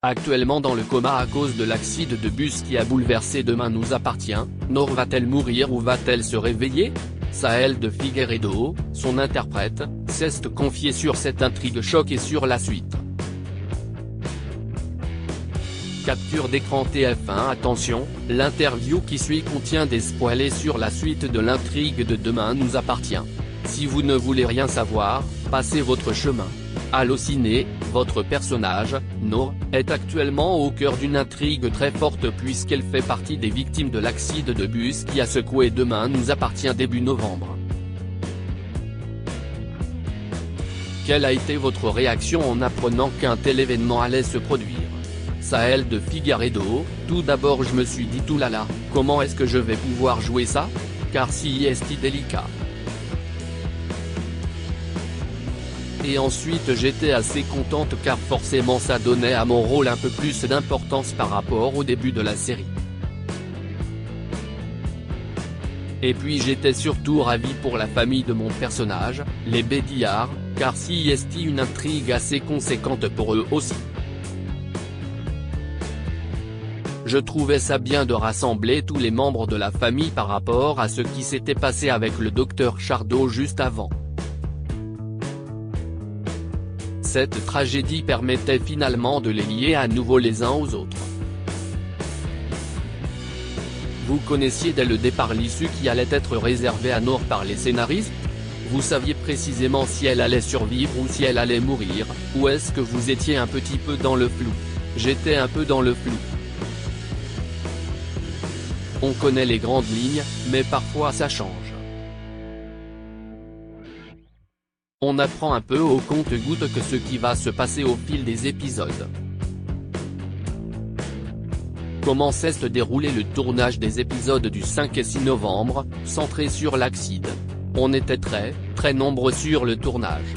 Actuellement dans le coma à cause de l'accident de bus qui a bouleversé Demain nous appartient, Nour va-t-elle mourir ou va-t-elle se réveiller? Sahel de Figueiredo, son interprète, s'est confié sur cette intrigue choc et sur la suite. Capture d'écran TF1. Attention, l'interview qui suit contient des spoilers sur la suite de l'intrigue de Demain nous appartient. Si vous ne voulez rien savoir, passez votre chemin. Allociné, votre personnage, Nour, est actuellement au cœur d'une intrigue très forte puisqu'elle fait partie des victimes de l'accident de bus qui a secoué Demain nous appartient début novembre. Quelle a été votre réaction en apprenant qu'un tel événement allait se produire? Sahel de Figueiredo, tout d'abord je me suis dit oulala, comment est-ce que je vais pouvoir jouer ça? Car si est délicat. Et ensuite j'étais assez contente car forcément ça donnait à mon rôle un peu plus d'importance par rapport au début de la série. Et puis j'étais surtout ravie pour la famille de mon personnage, les Bédillard, car si est une intrigue assez conséquente pour eux aussi. Je trouvais ça bien de rassembler tous les membres de la famille par rapport à ce qui s'était passé avec le docteur Chardot juste avant. Cette tragédie permettait finalement de les lier à nouveau les uns aux autres. Vous connaissiez dès le départ l'issue qui allait être réservée à Nour par les scénaristes? Vous saviez précisément si elle allait survivre ou si elle allait mourir, ou est-ce que vous étiez un petit peu dans le flou? J'étais un peu dans le flou. On connaît les grandes lignes, mais parfois ça change. On apprend un peu au compte-gouttes que ce qui va se passer au fil des épisodes. Comment s'est déroulé le tournage des épisodes du 5 et 6 novembre, centré sur l'accident? On était très nombreux sur le tournage.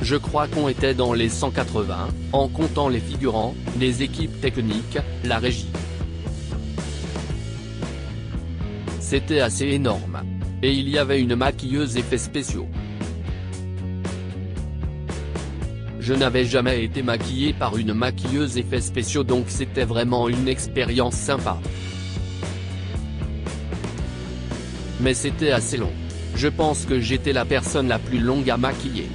Je crois qu'on était dans les 180, en comptant les figurants, les équipes techniques, la régie. C'était assez énorme. Et il y avait une maquilleuse effets spéciaux. Je n'avais jamais été maquillé par une maquilleuse effets spéciaux donc c'était vraiment une expérience sympa. Mais c'était assez long. Je pense que j'étais la personne la plus longue à maquiller.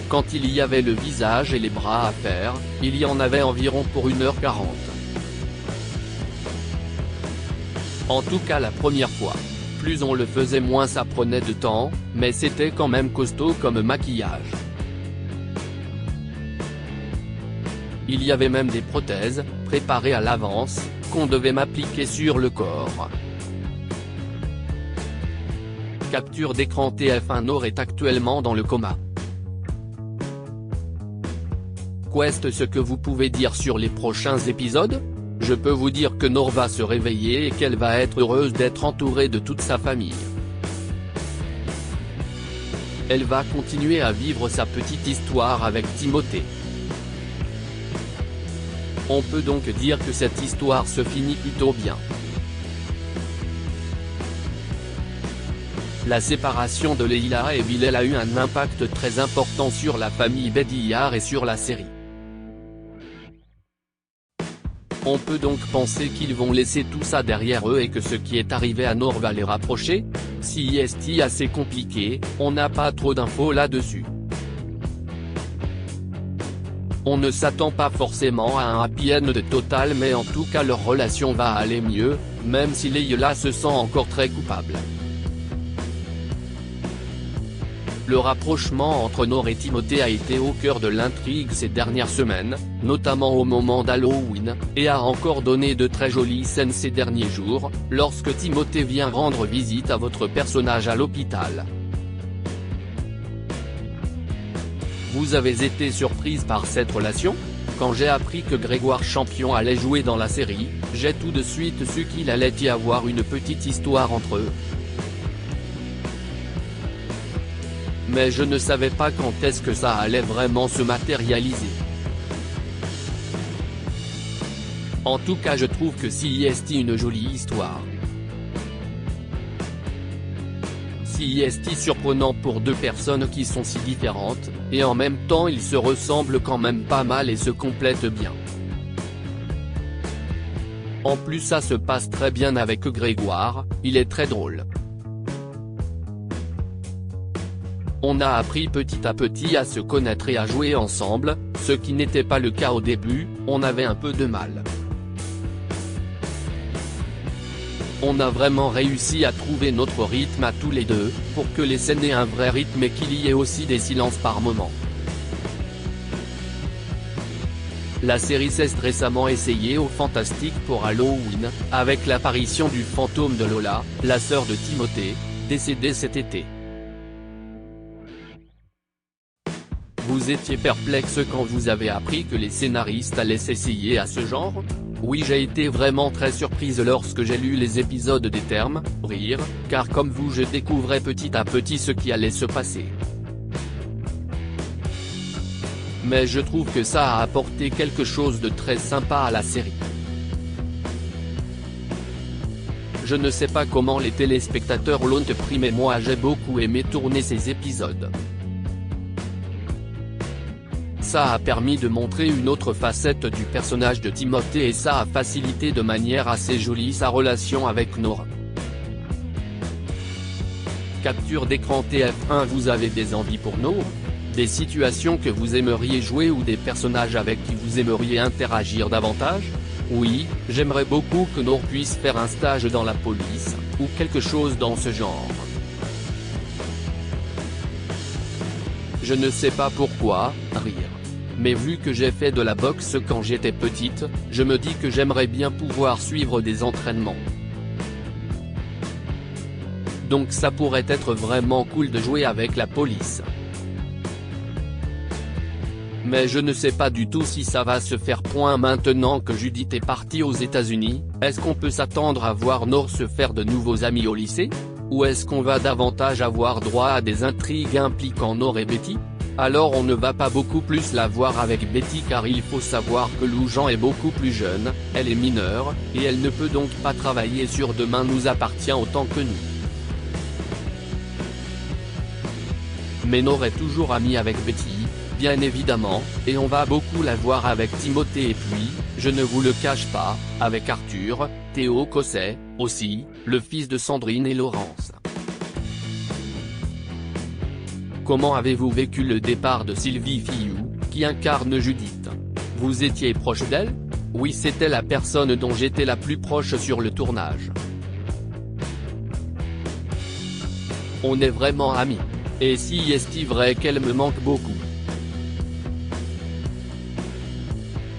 Quand il y avait le visage et les bras à faire, il y en avait environ pour 1h40. En tout cas la première fois. Plus on le faisait moins ça prenait de temps, mais c'était quand même costaud comme maquillage. Il y avait même des prothèses, préparées à l'avance, qu'on devait m'appliquer sur le corps. Capture d'écran TF1. Nour est actuellement dans le coma. Qu'est-ce ce que vous pouvez dire sur les prochains épisodes? Je peux vous dire que Nour va se réveiller et qu'elle va être heureuse d'être entourée de toute sa famille. Elle va continuer à vivre sa petite histoire avec Timothée. On peut donc dire que cette histoire se finit plutôt bien. La séparation de Leïla et Bilal a eu un impact très important sur la famille Bédillard et sur la série. On peut donc penser qu'ils vont laisser tout ça derrière eux et que ce qui est arrivé à Nour va les rapprocher? Si est assez compliqué, on n'a pas trop d'infos là-dessus. On ne s'attend pas forcément à un happy end total mais en tout cas leur relation va aller mieux, même si Leïla se sent encore très coupable. Le rapprochement entre Nour et Timothée a été au cœur de l'intrigue ces dernières semaines, notamment au moment d'Halloween, et a encore donné de très jolies scènes ces derniers jours, lorsque Timothée vient rendre visite à votre personnage à l'hôpital. Vous avez été surprise par cette relation? Quand j'ai appris que Grégoire Champion allait jouer dans la série, j'ai tout de suite su qu'il allait y avoir une petite histoire entre eux. Mais je ne savais pas quand est-ce que ça allait vraiment se matérialiser. En tout cas je trouve que c'est une jolie histoire. qui est surprenant pour deux personnes qui sont si différentes, et en même temps ils se ressemblent quand même pas mal et se complètent bien. En plus ça se passe très bien avec Grégoire, il est très drôle. On a appris petit à petit à se connaître et à jouer ensemble, ce qui n'était pas le cas au début, on avait un peu de mal. On a vraiment réussi à trouver notre rythme à tous les deux, pour que les scènes aient un vrai rythme et qu'il y ait aussi des silences par moment. La série s'est récemment essayée au Fantastique pour Halloween, avec l'apparition du fantôme de Lola, la sœur de Timothée, décédée cet été. Vous étiez perplexe quand vous avez appris que les scénaristes allaient s'essayer à ce genre ? Oui, j'ai été vraiment très surprise lorsque j'ai lu les épisodes des termes, rire, car comme vous je découvrais petit à petit ce qui allait se passer. Mais je trouve que ça a apporté quelque chose de très sympa à la série. Je ne sais pas comment les téléspectateurs l'ont pris mais moi j'ai beaucoup aimé tourner ces épisodes. Ça a permis de montrer une autre facette du personnage de Timothée et ça a facilité de manière assez jolie sa relation avec Nora. Capture d'écran TF1. Vous avez des envies pour Nora ? Des situations que vous aimeriez jouer ou des personnages avec qui vous aimeriez interagir davantage ? Oui, j'aimerais beaucoup que Nora puisse faire un stage dans la police, ou quelque chose dans ce genre. Je ne sais pas pourquoi, rire. Mais vu que j'ai fait de la boxe quand j'étais petite, je me dis que j'aimerais bien pouvoir suivre des entraînements. Donc ça pourrait être vraiment cool de jouer avec la police. Mais je ne sais pas du tout si ça va se faire. Maintenant que Judith est partie aux États-Unis, est-ce qu'on peut s'attendre à voir Nora se faire de nouveaux amis au lycée ? Ou est-ce qu'on va davantage avoir droit à des intrigues impliquant Nora et Betty ? Alors on ne va pas beaucoup plus la voir avec Betty car il faut savoir que Lou Jean est beaucoup plus jeune, elle est mineure, et elle ne peut donc pas travailler sur Demain nous appartient autant que nous. Mais Nora est toujours amie avec Betty, bien évidemment, et on va beaucoup la voir avec Timothée et puis, je ne vous le cache pas, avec Arthur, Théo Cosset, aussi, le fils de Sandrine et Laurence. Comment avez-vous vécu le départ de Sylvie Fillou, qui incarne Judith ? Vous étiez proche d'elle ? Oui, c'était la personne dont j'étais la plus proche sur le tournage. On est vraiment amis. Et si est-il vrai qu'elle me manque beaucoup ?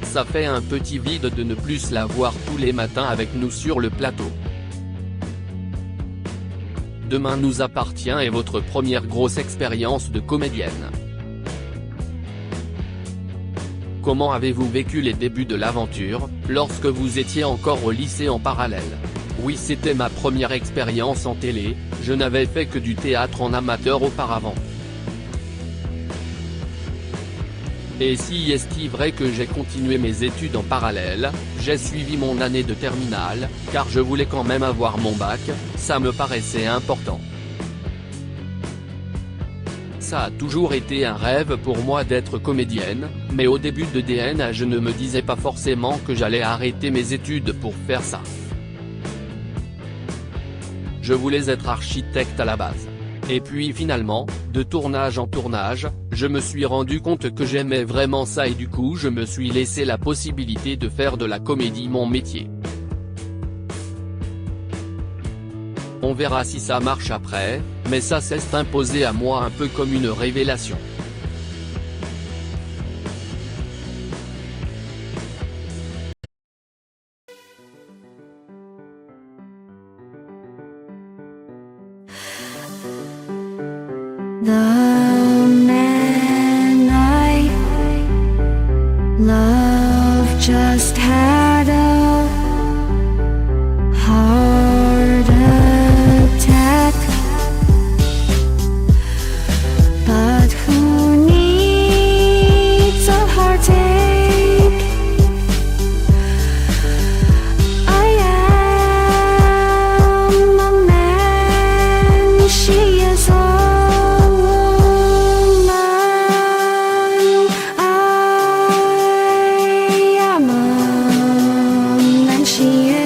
Ça fait un petit vide de ne plus la voir tous les matins avec nous sur le plateau. Demain nous appartient est votre première grosse expérience de comédienne. Comment avez-vous vécu les débuts de l'aventure, lorsque vous étiez encore au lycée en parallèle ? Oui, c'était ma première expérience en télé, je n'avais fait que du théâtre en amateur auparavant. Et si est-il vrai que j'ai continué mes études en parallèle, j'ai suivi mon année de terminale, car je voulais quand même avoir mon bac, ça me paraissait important. Ça a toujours été un rêve pour moi d'être comédienne, mais au début de DN je ne me disais pas forcément que j'allais arrêter mes études pour faire ça. Je voulais être architecte à la base. Et puis finalement, de tournage en tournage, je me suis rendu compte que j'aimais vraiment ça et du coup je me suis laissé la possibilité de faire de la comédie mon métier. On verra si ça marche après, mais ça s'est imposé à moi un peu comme une révélation. The man I love just had a heart attack, but who needs a heartache? I am a man, she is the